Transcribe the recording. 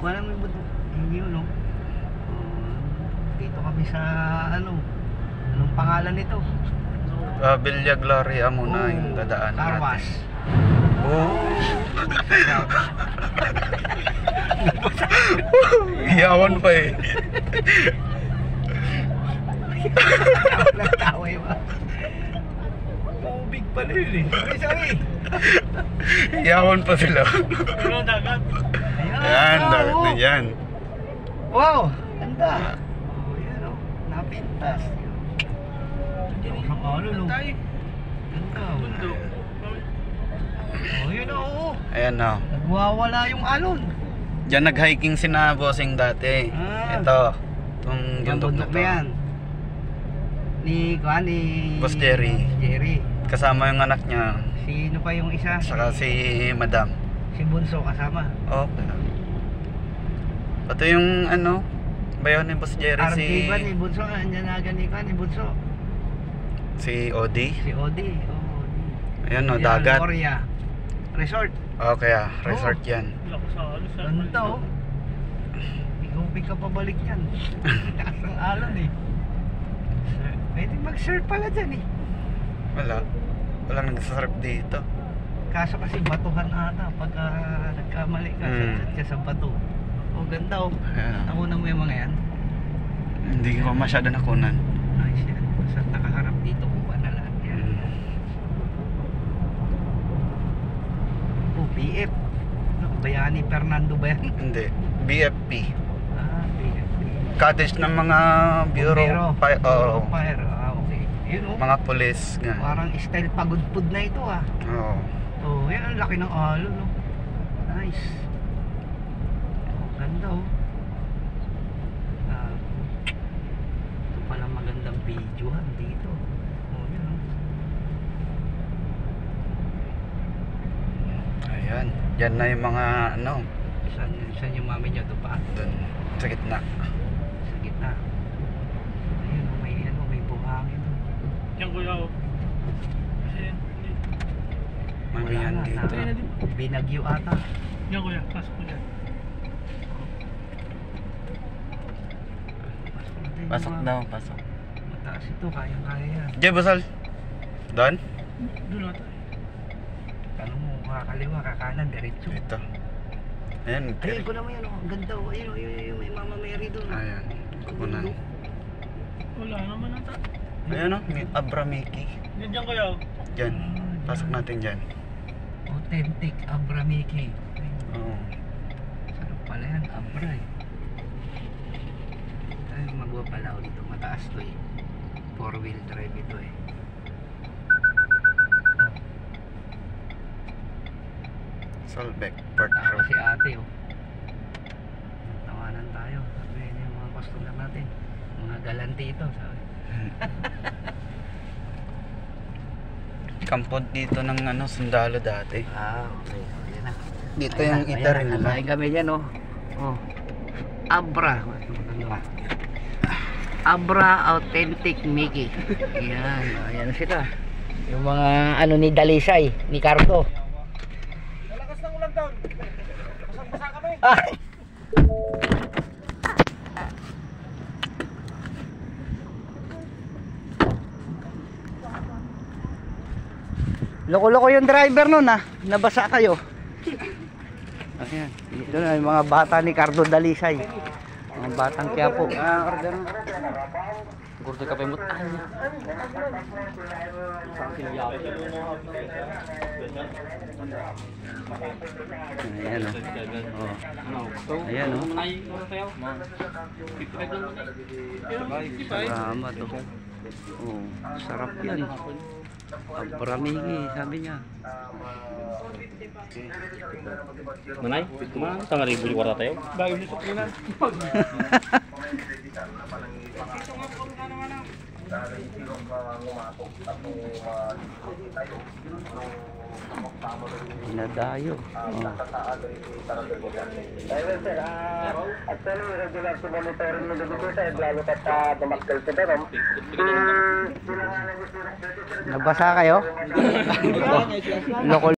Wala may bundok. Yun, no? Dito kami sa, anong pangalan nito? Villa Gloria muna yung dadaan natin. Carwas. Iyawan pa eh. Tawa ba? Big pala yun eh. Sorry. Iyawan pa sila. Pero dagat. Ayan, dagat na yan. Wow, ganda. Oh, yan o. Napintas. Ganda. Bundok. Oh, yun o. Ayan na. Nagwawala yung alon. Diyan nag-hiking si na bossing dati. Ito. Itong Yung bundok bundok na yan. Ni Boss Jerry. Jerry. Kasama yung anak niya. Sino pa yung isa? Saka si Madam. Si Bunso kasama. Okay. Ito yung bayaw ni Boss Jerry RJ si... ba ni Bunso? Andiyan na ni Bunso. Si Odi. Si Odi. Ayan o, dagat. Gloria Resort. Okay resort yan. Ganda o. Ikaw ka pabalik yan. Taas ng alon eh. Pwede mag-surf pala dyan eh. Walang nagsasurf dito. Kaso kasi batuhan ata pagka nagkamali ka ka sa bato. Oh, ganda oh. Nakunan mo yung mga yan? Hindi ko masyado nakunan. Nice yan. Basta nakaharap dito kuha na lahat yan. Oh, BF. Bayani Fernando ba yan? Hindi. BFP. BFP. Cottage ng mga bureau. Fire. Fire. Okay. Yun oh. Mga police nga. Parang style pagod-pud na ito Oo. Oh, yan ang laki ng alon no. Nice. Oh, ganda oh. Ito palang magandang videohan dito. Oh, yan oh. Ayan. Yan na yung mga Saan yung mami niya? Doon pa? Doon. Sa gitna. Sa gitna. Ayun oh, may buhangin oh. Yan kuya o. Mami yan dito. Binagyo ata. Yan kuya, pasok ko dyan. Pasok daw, pasok. Mataas ito, kaya yan. Jay, basal. Doon? Doon natin. Tanong mo, kakaliwa, kakanan, diretso. Ito. Ayan. Ayun ko naman yan oh. Ang ganda oh. Ayun oh, may Mama Mary doon oh. Ayan. Kukunan. Wala naman ata. Ayan o, Abra Mickey. Yan kuya o. Diyan. Pasok natin dyan. Authentic Abra Mickey. Oo. Sarap pala yan, Abra eh. Ay, magwa pala ako dito. Mataas to eh. 4-wheel drive ito eh. Solbeck, Port Tao Road. si ate oh. Tawanan tayo. Sabi niya yung mga customer natin. Mga galante ito. Sabi. Kampod dito ng sundalo dati. Okay. Ayan na. Dito yung eatery nila. Kain kami dyan oh. Oh. Abra. Abra Authentic Mickey. Ayan. Ayan sila. Yung mga ni Dalisay, ni Cardo. Malakas ng ulan doon. Basang-basa kami. Ay! Loko-loko yung driver nun nabasa kayo. Ayan, dito na yung mga bata ni Cardo Dalisay. Mga batang Quiapo. Gurdo ka pa yung mutaan niya. Ayan o. Ayan o. Salamat o. Oh, sarap yan. Abramigi, sabi niya. Manay, kumain tanggal ribu di kwarta tayo. Bagay mo sa kunan. Pinadayo. Actually, regular to monitoring mo dito sa lalo ka sa dumakdal sa darom. Nabasa kayo? Loko